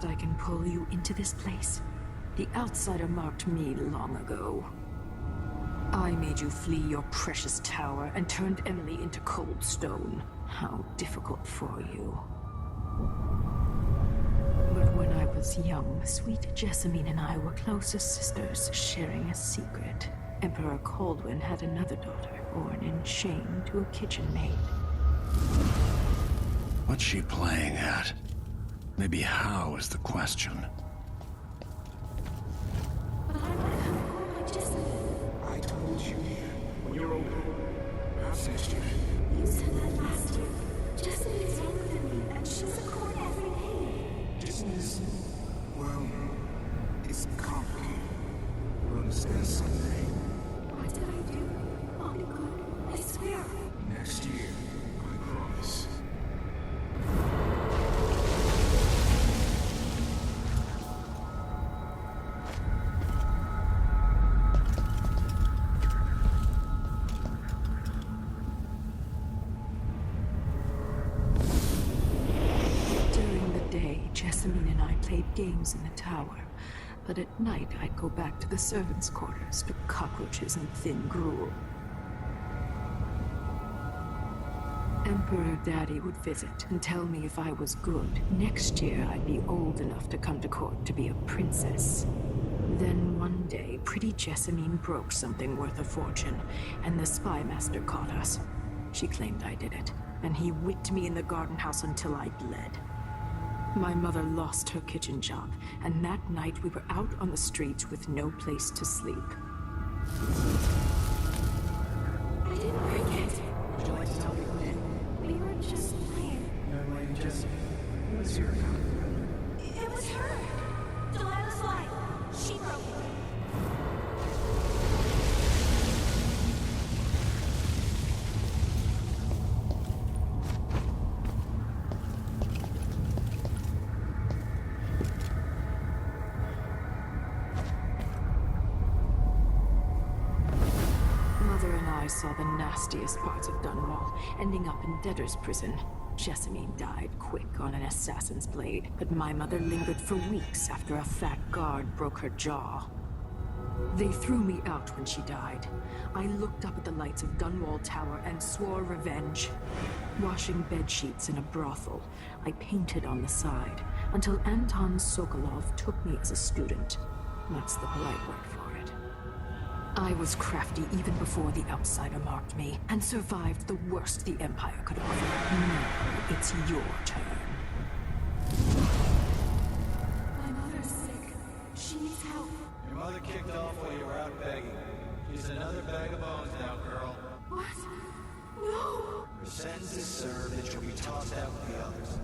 that I can pull you into this place? The outsider marked me long ago. I made you flee your precious tower and turned Emily into cold stone. How difficult for you. But when I was young, sweet Jessamine and I were close as sisters, sharing a secret. Emperor Kaldwin had another daughter, born in shame to a kitchen maid. What's she playing at? Maybe how is the question. But I want to come home like Jessamine. I told you when you're older. Perhaps next year. You said that last year. Jessamine is younger than me, and she's a court every day. Business, well, it's complicated. You'll understand someday. What did I do? Not good. I swear. Next year, I promise. During the day, Jessamine and I played games in the tower. But at night, I'd go back to the servants' quarters to cockroaches and thin gruel. Emperor Daddy would visit and tell me if I was good. Next year, I'd be old enough to come to court to be a princess. Then one day, pretty Jessamine broke something worth a fortune, and the spy master caught us. She claimed I did it, and he whipped me in the garden house until I bled. My mother lost her kitchen job, and that night we were out on the streets with no place to sleep. I didn't forget. Would you like to tell me what did? We were just playing. Young lady Jessamine, who is your account? It was her! Delilah's lie. She broke it. I saw the nastiest parts of Dunwall, ending up in debtor's prison. Jessamine died quick on an assassin's blade, but my mother lingered for weeks after a fat guard broke her jaw. They threw me out when she died. I looked up at the lights of Dunwall Tower and swore revenge. Washing bed sheets in a brothel, I painted on the side, until Anton Sokolov took me as a student. That's the polite word for it. I was crafty even before the outsider marked me, and survived the worst the Empire could offer. Now, it's your turn. My mother's sick. She needs help. Your mother kicked off while you were out begging. She's another bag of bones now, girl. What? No! Your sentence is served and she'll be tossed out with the others.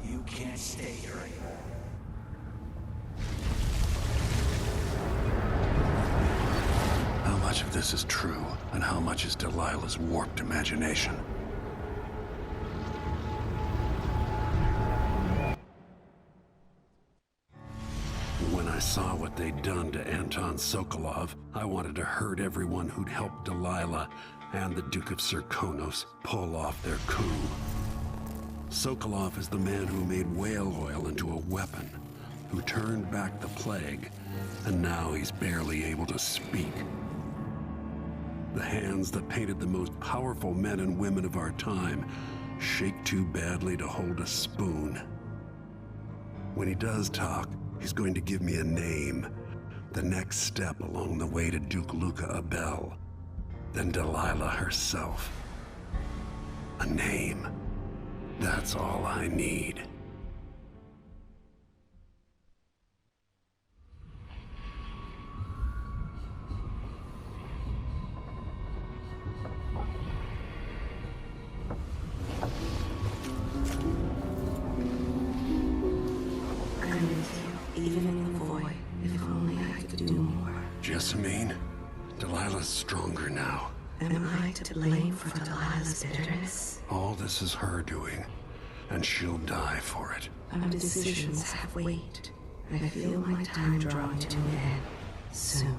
You can't stay here anymore. How much of this is true, and how much is Delilah's warped imagination? When I saw what they'd done to Anton Sokolov, I wanted to hurt everyone who'd helped Delilah and the Duke of Serkonos pull off their coup. Sokolov is the man who made whale oil into a weapon, who turned back the plague, and now he's barely able to speak. The hands that painted the most powerful men and women of our time shake too badly to hold a spoon. When he does talk, he's going to give me a name, the next step along the way to Duke Luca Abel, then Delilah herself. A name. That's all I need. Even in the void, if only I could do more. Jessamine, Delilah's stronger now. Am I to blame for Delilah's bitterness? All this is her doing, and she'll die for it. Our decisions have weight. I feel my time drawing to an end soon.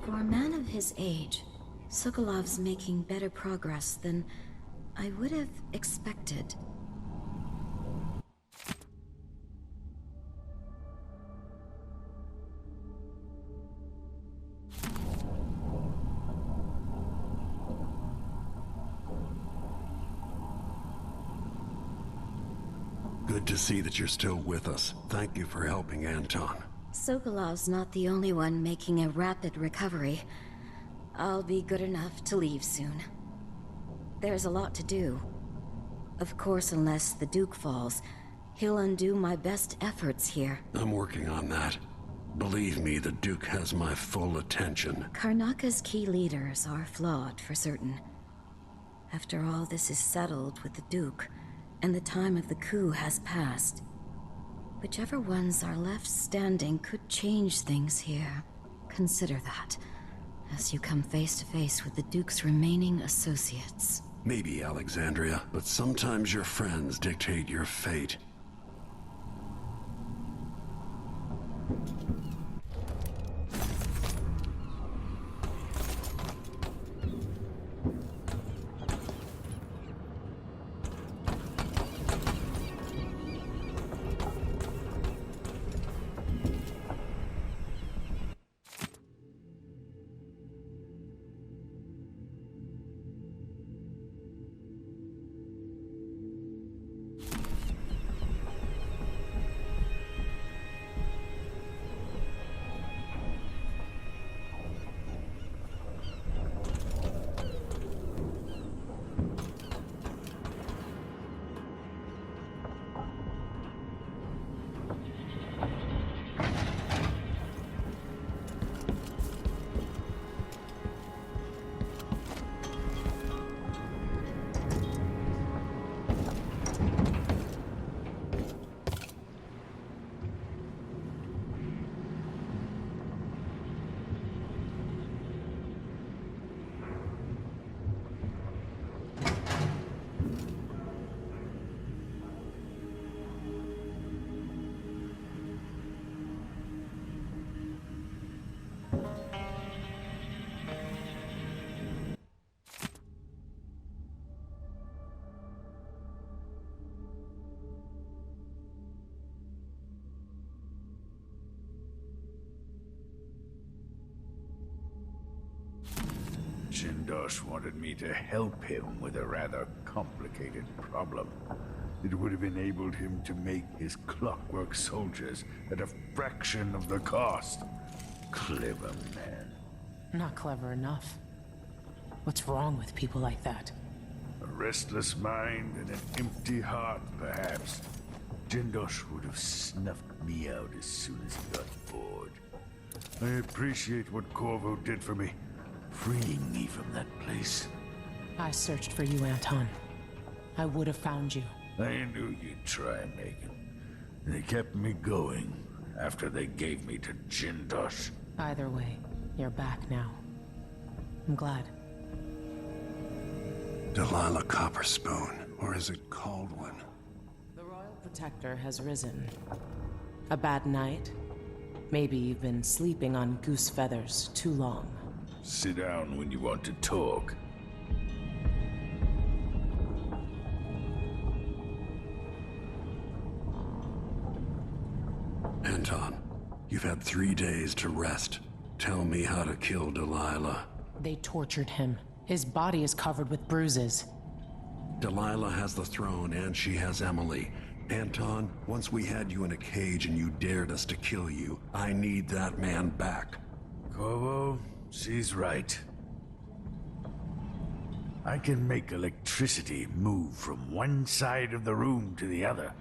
For a man of his age, Sokolov's making better progress than I would have expected. Good to see that you're still with us. Thank you for helping Anton. Sokolov's not the only one making a rapid recovery. I'll be good enough to leave soon. There's a lot to do. Of course, unless the Duke falls, he'll undo my best efforts here. I'm working on that. Believe me, the Duke has my full attention. Karnaka's key leaders are flawed, for certain. After all this is settled with the Duke, and the time of the coup has passed, whichever ones are left standing could change things here. Consider that, as you come face to face with the Duke's remaining associates. Maybe, Alexandria, but sometimes your friends dictate your fate. Jindosh wanted me to help him with a rather complicated problem. It would have enabled him to make his clockwork soldiers at a fraction of the cost. Clever man. Not clever enough. What's wrong with people like that? A restless mind and an empty heart, perhaps. Jindosh would have snuffed me out as soon as he got bored. I appreciate what Corvo did for me, freeing me from that place. I searched for you, Anton. I would have found you. I knew you'd try, Megan. They kept me going after they gave me to Jindosh. Either way, you're back now. I'm glad. Delilah Copperspoon, or is it Caldwin? The Royal Protector has risen. A bad night? Maybe you've been sleeping on goose feathers too long. Sit down when you want to talk. Anton, you've had 3 days to rest. Tell me how to kill Delilah. They tortured him. His body is covered with bruises. Delilah has the throne and she has Emily. Anton, once we had you in a cage and you dared us to kill you, I need that man back. Corvo, she's right. I can make electricity move from one side of the room to the other,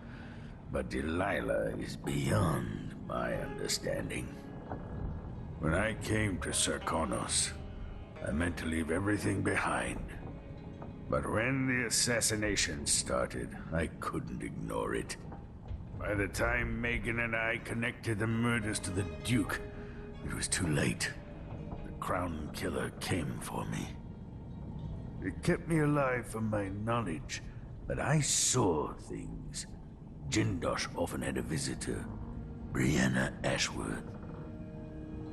but Delilah is beyond my understanding. When I came to Serkonos, I meant to leave everything behind. But when the assassination started, I couldn't ignore it. By the time Megan and I connected the murders to the Duke, it was too late. The Crown Killer came for me. It kept me alive from my knowledge, but I saw things. Jindosh often had a visitor, Brianna Ashworth.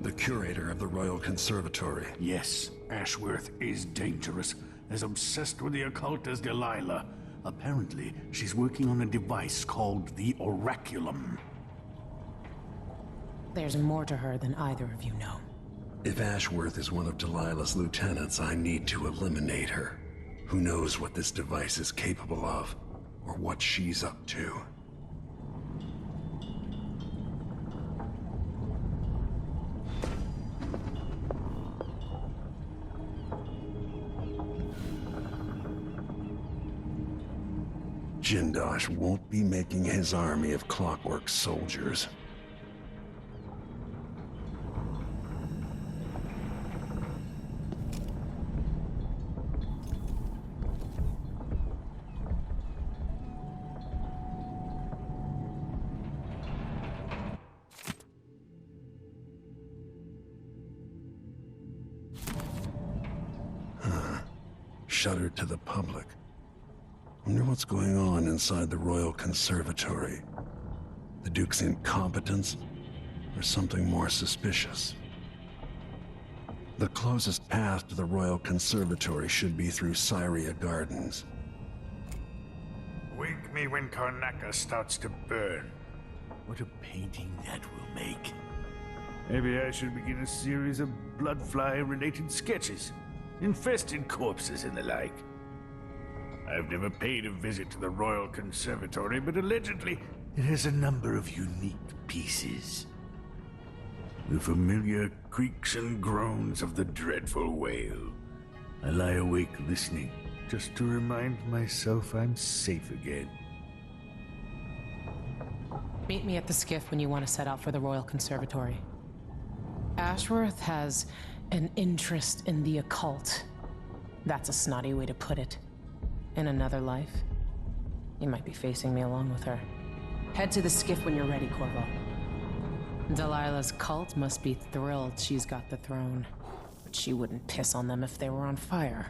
the curator of the Royal Conservatory. Yes, Ashworth is dangerous. As obsessed with the occult as Delilah. Apparently, she's working on a device called the Oraculum. There's more to her than either of you know. If Ashworth is one of Delilah's lieutenants, I need to eliminate her. Who knows what this device is capable of, or what she's up to. Jindosh won't be making his army of clockwork soldiers. Shuttered to the public. Wonder what's going on inside the Royal Conservatory. The Duke's incompetence, or something more suspicious? The closest path to the Royal Conservatory should be through Syria Gardens. Wake me when Karnaca starts to burn. What a painting that will make. Maybe I should begin a series of bloodfly-related sketches. Infested corpses and the like. I've never paid a visit to the Royal Conservatory, but allegedly it has a number of unique pieces. The familiar creaks and groans of the dreadful whale. I lie awake listening, just to remind myself I'm safe again. Meet me at the skiff when you want to set out for the Royal Conservatory. Ashworth has an interest in the occult. That's a snotty way to put it. In another life, you might be facing me along with her. Head to the skiff when you're ready, Corvo. Delilah's cult must be thrilled she's got the throne. But she wouldn't piss on them if they were on fire.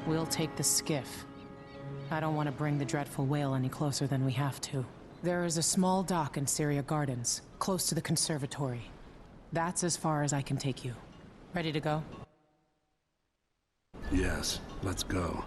We'll take the skiff. I don't want to bring the dreadful whale any closer than we have to. There is a small dock in Syria Gardens, close to the conservatory. That's as far as I can take you. Ready to go? Yes, let's go.